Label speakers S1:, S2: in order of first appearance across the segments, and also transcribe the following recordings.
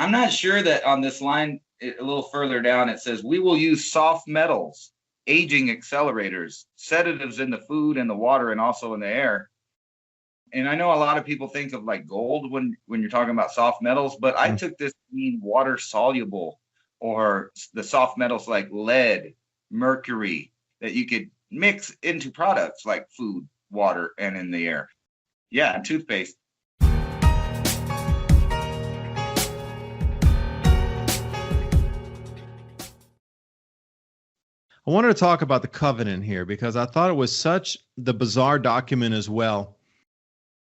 S1: I'm not sure that on this line, a little further down, it says, we will use soft metals, aging accelerators, sedatives in the food and the water and also in the air. And I know a lot of people think of like gold when you're talking about soft metals, but I took this to mean water soluble, or the soft metals like lead, mercury, that you could mix into products like food, water, and in the air. Yeah, and toothpaste.
S2: I wanted to talk about the covenant here because I thought it was such the bizarre document as well.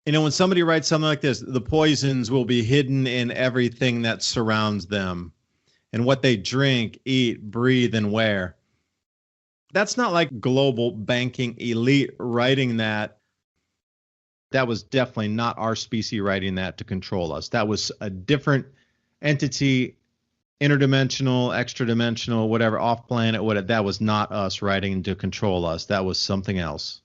S2: You know, when somebody writes something like this, the poisons will be hidden in everything that surrounds them and what they drink, eat, breathe, and wear. That's not like global banking elite writing that. That was definitely not our species writing that to control us. That was a different entity, interdimensional, extra-dimensional, whatever, off-planet, whatever. That was not us writing to control us. That was something else.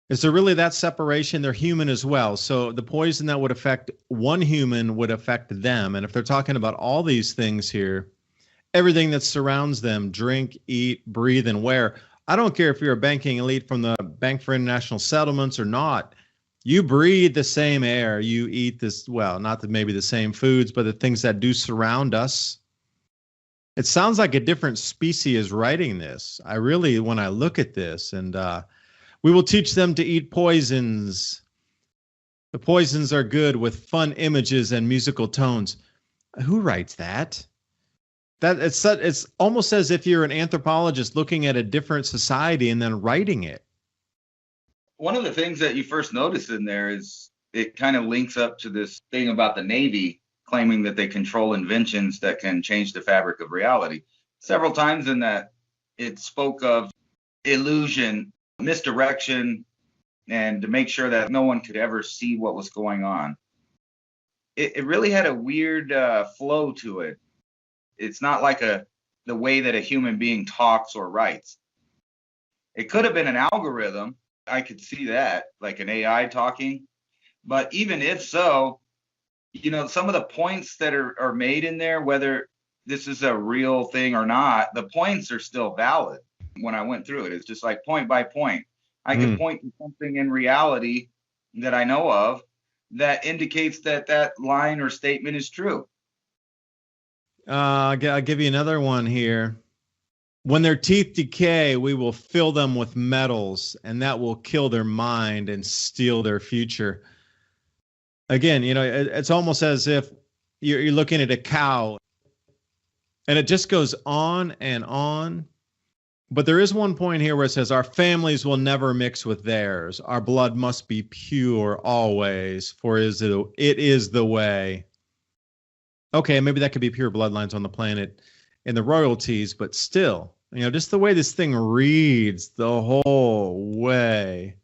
S2: Is there really that separation? They're human as well. So the poison that would affect one human would affect them. And if they're talking about all these things here, everything that surrounds them, drink, eat, breathe, and wear, I don't care if you're a banking elite from the Bank for International Settlements or not. You breathe the same air. You eat this, well, not maybe the same foods, but the things that do surround us. It sounds like a different species is writing this. I really, when I look at this, and we will teach them to eat poisons. The poisons are good with fun images and musical tones. Who writes that? That it's almost as if you're an anthropologist looking at a different society and then writing it.
S1: One of the things that you first notice in there is it kind of links up to this thing about the Navy claiming that they control inventions that can change the fabric of reality. Several times in that, it spoke of illusion, misdirection, and to make sure that no one could ever see what was going on. It really had a weird flow to it. It's not like the way that a human being talks or writes. It could have been an algorithm. I could see that, like an AI talking. But even if so, you know, some of the points that are made in there, whether this is a real thing or not, the points are still valid. When I went through it, it's just like point by point. I could point to something in reality that I know of that indicates that that line or statement is true.
S2: I'll give you another one here. When their teeth decay, we will fill them with metals, and that will kill their mind and steal their future. Again, you know, it's almost as if you're looking at a cow, and it just goes on and on. But there is one point here where it says, our families will never mix with theirs. Our blood must be pure always, for it is the way. Okay, maybe that could be pure bloodlines on the planet and the royalties, but still, you know, just the way this thing reads the whole way.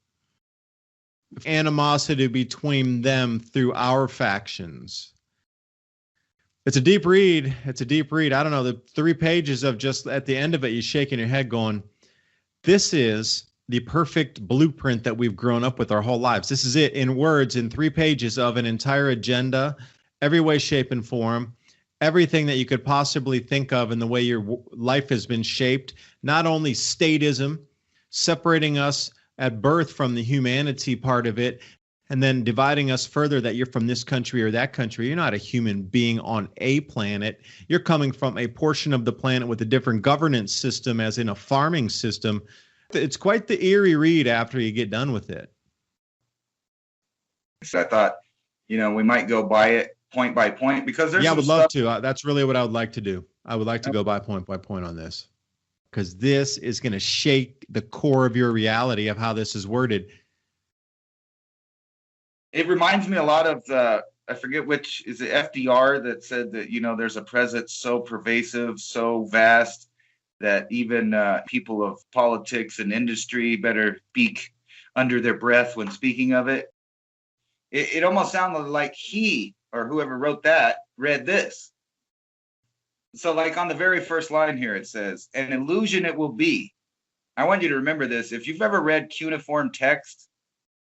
S2: Animosity between them through our factions. It's a deep read. It's a deep read. I don't know, the 3 pages of just at the end of it, you're shaking your head going, this is the perfect blueprint that we've grown up with our whole lives. This is it in words, in 3 pages of an entire agenda, every way, shape, and form, everything that you could possibly think of in the way your life has been shaped, not only statism, separating us at birth from the humanity part of it, and then dividing us further that you're from this country or that country. You're not a human being on a planet. You're coming from a portion of the planet with a different governance system, as in a farming system. It's quite the eerie read after you get done with it.
S1: So I thought, you know, we might go by it point by point, because there's
S2: I would love to. That's really what I would like to do. I would like to go by point on this, because this is going to shake the core of your reality of how this is worded.
S1: It reminds me a lot of I forget which, is it FDR that said that, you know, there's a presence so pervasive, so vast that even people of politics and industry better speak under their breath when speaking of it. It almost sounded like he or whoever wrote that read this. So like on the very first line here, it says, an illusion it will be. I want you to remember this. If you've ever read cuneiform text,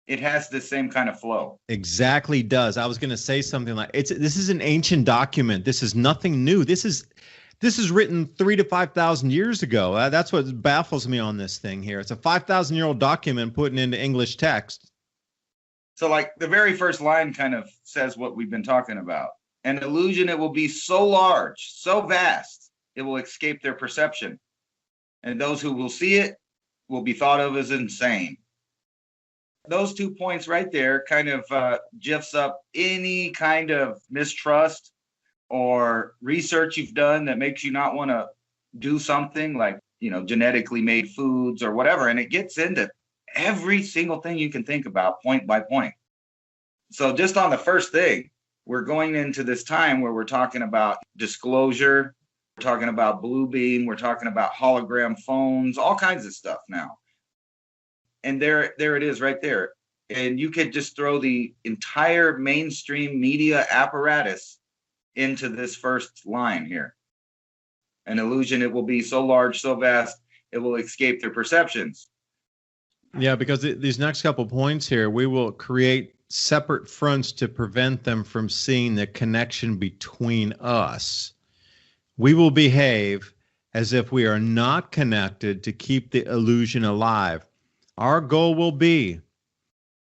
S1: it has the same kind of flow.
S2: Exactly does. I was going to say something like this is an ancient document. This is nothing new. This is written 3,000 to 5,000 years ago. That's what baffles me on this thing here. It's a 5,000-year-old document put into English text.
S1: So like the very first line kind of says what we've been talking about. An illusion, it will be so large, so vast, it will escape their perception. And those who will see it will be thought of as insane. Those 2 points right there kind of gifs up any kind of mistrust or research you've done that makes you not want to do something like, genetically made foods or whatever. And it gets into every single thing you can think about point by point. So just on the first thing, we're going into this time where we're talking about disclosure, we're talking about blue beam, we're talking about hologram phones, all kinds of stuff now. And there it is right there. And you could just throw the entire mainstream media apparatus into this first line here. An illusion, it will be so large, so vast, it will escape their perceptions.
S2: Yeah, because these next couple points here, we will create separate fronts to prevent them from seeing the connection between us. We will behave as if we are not connected to keep the illusion alive. Our goal will be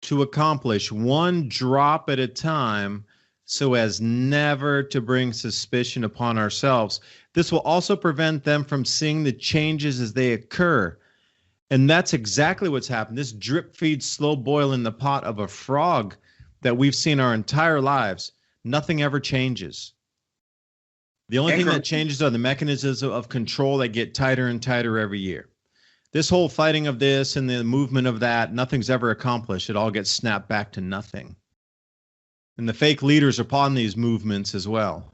S2: to accomplish one drop at a time so as never to bring suspicion upon ourselves. This will also prevent them from seeing the changes as they occur. And that's exactly what's happened. This drip feed, slow boil in the pot of a frog that we've seen our entire lives, nothing ever changes. The only thing that changes are the mechanisms of control that get tighter and tighter every year. This whole fighting of this and the movement of that, nothing's ever accomplished. It all gets snapped back to nothing. And the fake leaders are upon these movements as well.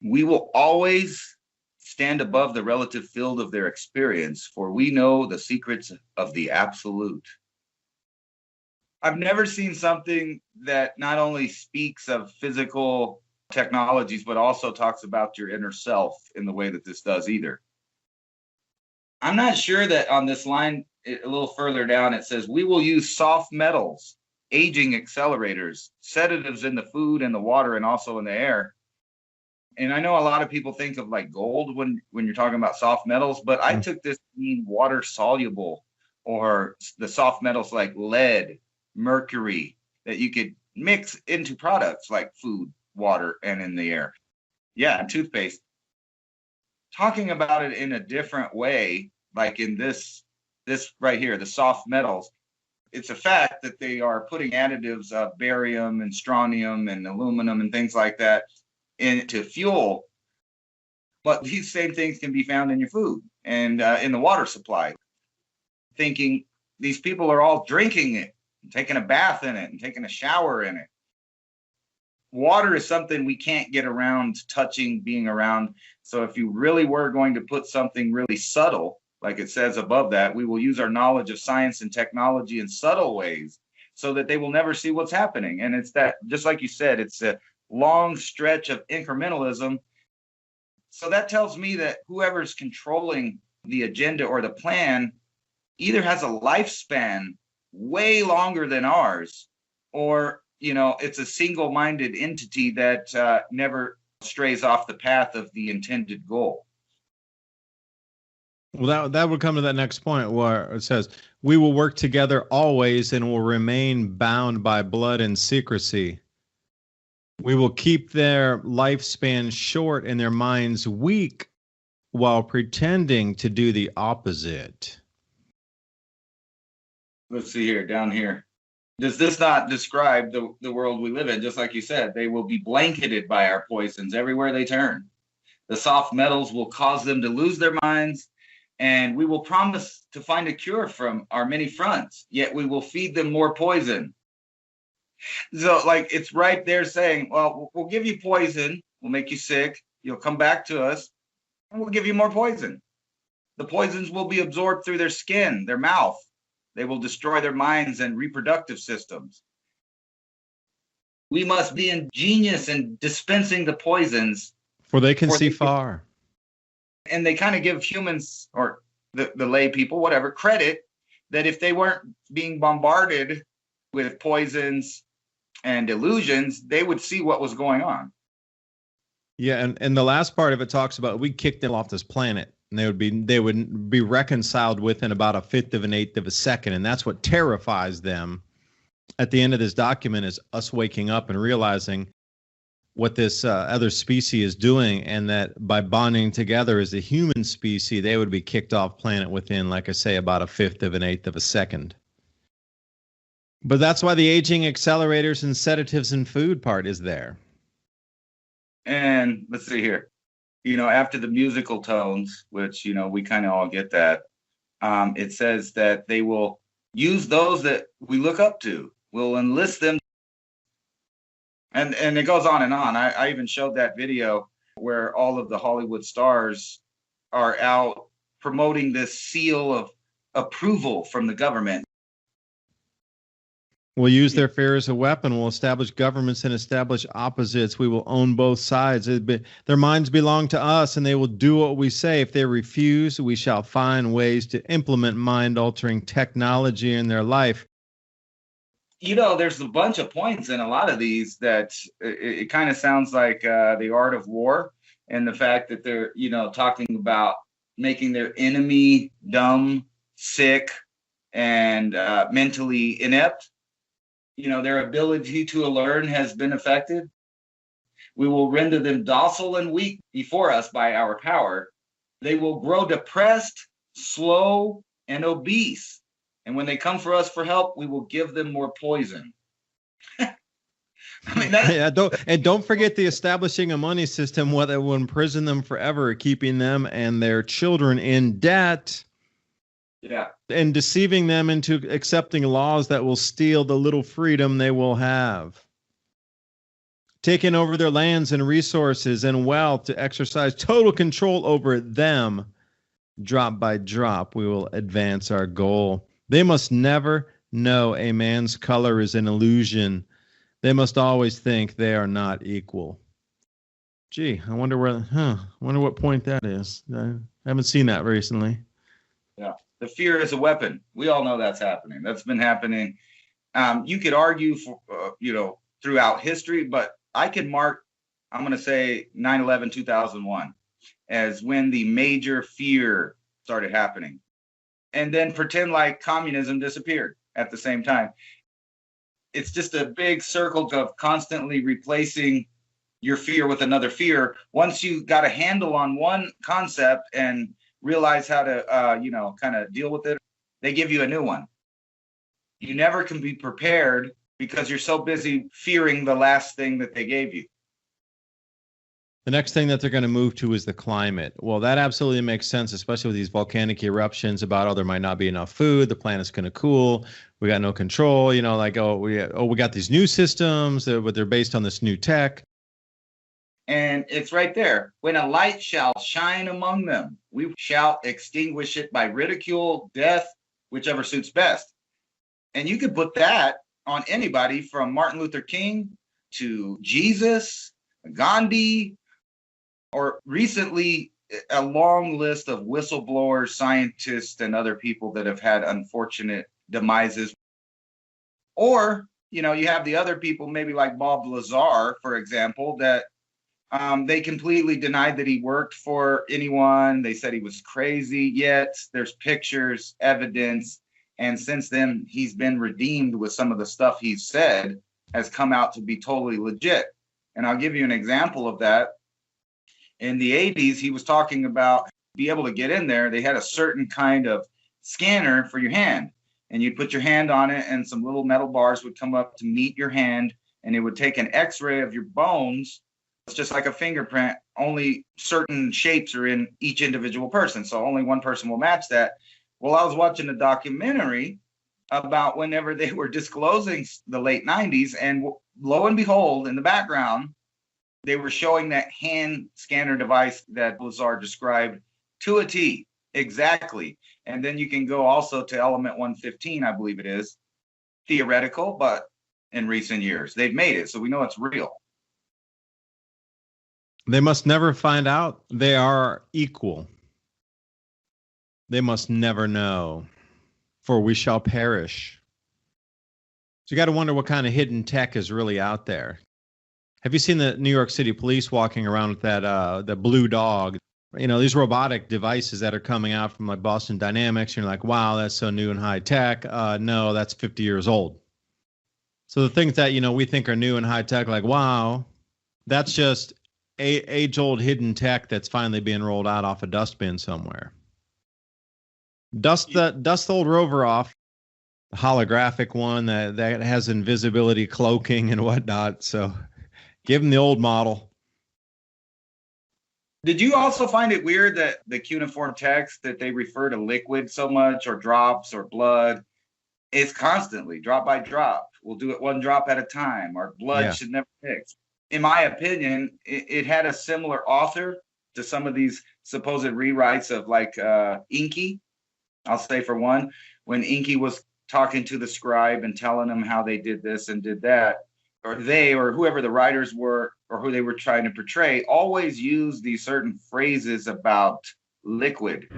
S1: We will always stand above the relative field of their experience, for we know the secrets of the absolute. I've never seen something that not only speaks of physical technologies, but also talks about your inner self in the way that this does either. I'm not sure that on this line, a little further down, it says, we will use soft metals, aging accelerators, sedatives in the food and the water and also in the air. And I know a lot of people think of like gold when you're talking about soft metals, but I took this to mean water soluble, or the soft metals like lead, mercury, that you could mix into products like food, water, and in the air. Yeah, and toothpaste. Talking about it in a different way, like in this right here, the soft metals, it's a fact that they are putting additives of barium and strontium and aluminum and things like that into fuel. But these same things can be found in your food and in the water supply. Thinking these people are all drinking it, and taking a bath in it, and taking a shower in it. Water is something we can't get around touching, being around. So if you really were going to put something really subtle, like it says above that, we will use our knowledge of science and technology in subtle ways so that they will never see what's happening. And it's that, just like you said, it's a long stretch of incrementalism. So that tells me that whoever's controlling the agenda or the plan either has a lifespan way longer than ours, or it's a single-minded entity that never strays off the path of the intended goal.
S2: Well, that would come to that next point where it says, we will work together always and will remain bound by blood and secrecy. We will keep their lifespan short and their minds weak while pretending to do the opposite.
S1: Let's see here, down here. Does this not describe the world we live in? Just like you said, they will be blanketed by our poisons everywhere they turn. The soft metals will cause them to lose their minds, and we will promise to find a cure from our many fronts, yet we will feed them more poison. So, like, it's right there saying, well, we'll give you poison, we'll make you sick, you'll come back to us, and we'll give you more poison. The poisons will be absorbed through their skin, their mouth. They will destroy their minds and reproductive systems. We must be ingenious in dispensing the poisons,
S2: for they can see far.
S1: And they kind of give humans, or the lay people, whatever, credit that if they weren't being bombarded with poisons and illusions, they would see what was going on.
S2: Yeah, and the last part of it talks about we kicked them off this planet, and they would be reconciled within about a fifth of an eighth of a second, and that's what terrifies them. At the end of this document is us waking up and realizing what this other species is doing, and that by bonding together as a human species, they would be kicked off planet within, like I say, about a fifth of an eighth of a second. But that's why the aging accelerators and sedatives and food part is there.
S1: And let's see here, after the musical tones, which, we kind of all get that, it says that they will use those that we look up to, will enlist them. And it goes on and on. I even showed that video where all of the Hollywood stars are out promoting this seal of approval from the government.
S2: We'll use their fear as a weapon. We'll establish governments and establish opposites. We will own both sides. Their minds belong to us, and they will do what we say. If they refuse, we shall find ways to implement mind-altering technology in their life.
S1: There's a bunch of points in a lot of these that it kind of sounds like the art of war, and the fact that they're, talking about making their enemy dumb, sick, and mentally inept. Their ability to learn has been affected. We will render them docile and weak before us by our power. They will grow depressed, slow, and obese. And when they come for us for help, we will give them more poison.
S2: Don't forget the establishing a money system that will imprison them forever, keeping them and their children in debt.
S1: Yeah.
S2: And deceiving them into accepting laws that will steal the little freedom they will have. Taking over their lands and resources and wealth to exercise total control over them. Drop by drop, we will advance our goal. They must never know a man's color is an illusion. They must always think they are not equal. Gee, I wonder what point that is. I haven't seen that recently.
S1: Yeah. The fear is a weapon. We all know that's happening. That's been happening. You could argue for, throughout history, but I can mark, I'm going to say 9/11, 2001 as when the major fear started happening. And then pretend like communism disappeared at the same time. It's just a big circle of constantly replacing your fear with another fear. Once you got a handle on one concept and realize how to, kind of deal with it, they give you a new one. You never can be prepared because you're so busy fearing the last thing that they gave you.
S2: The next thing that they're going to move to is the climate. Well, that absolutely makes sense, especially with these volcanic eruptions about, there might not be enough food. The planet's going to cool. We got no control. We got these new systems, but they're based on this new tech.
S1: And it's right there. When a light shall shine among them, we shall extinguish it by ridicule, death, whichever suits best. And you could put that on anybody from Martin Luther King to Jesus, Gandhi, or recently a long list of whistleblowers, scientists, and other people that have had unfortunate demises. Or, you have the other people, maybe like Bob Lazar, for example, that they completely denied that he worked for anyone. They said he was crazy, yet there's pictures, evidence, and since then he's been redeemed with some of the stuff he's said has come out to be totally legit. And I'll give you an example of that. In the 80s, he was talking about be able to get in there. They had a certain kind of scanner for your hand, and you'd put your hand on it and some little metal bars would come up to meet your hand, and it would take an x-ray of your bones. It's just like a fingerprint. Only certain shapes are in each individual person, so only one person will match that. Well, I was watching a documentary about whenever they were disclosing the late 90s, and lo and behold, in the background, they were showing that hand scanner device that Lazar described to a T, exactly. And then you can go also to element 115, I believe it is, theoretical, but in recent years, they've made it, so we know it's real.
S2: They must never find out they are equal. They must never know. for we shall perish. So you got to wonder what kind of hidden tech is really out there. Have you seen the New York City police walking around with that the blue dog? You know, these robotic devices that are coming out from like Boston Dynamics. You're like, wow, that's so new and high tech. No, that's 50 years old. So the things that, you know, we think are new and high tech, like, wow, that's just age-old hidden tech that's finally being rolled out off a dustbin somewhere. Dust the old rover off, the holographic one that has invisibility cloaking and whatnot. So give them the old model.
S1: Did you also find it weird that the cuneiform text that they refer to liquid so much, or drops, or blood, is constantly drop by drop? We'll do it one drop at a time. Our blood should never mix. In my opinion, it had a similar author to some of these supposed rewrites of like Inky. I'll say for one, when Inky was talking to the scribe and telling him how they did this and did that, or they, or whoever the writers were, or who they were trying to portray, always used these certain phrases about liquid.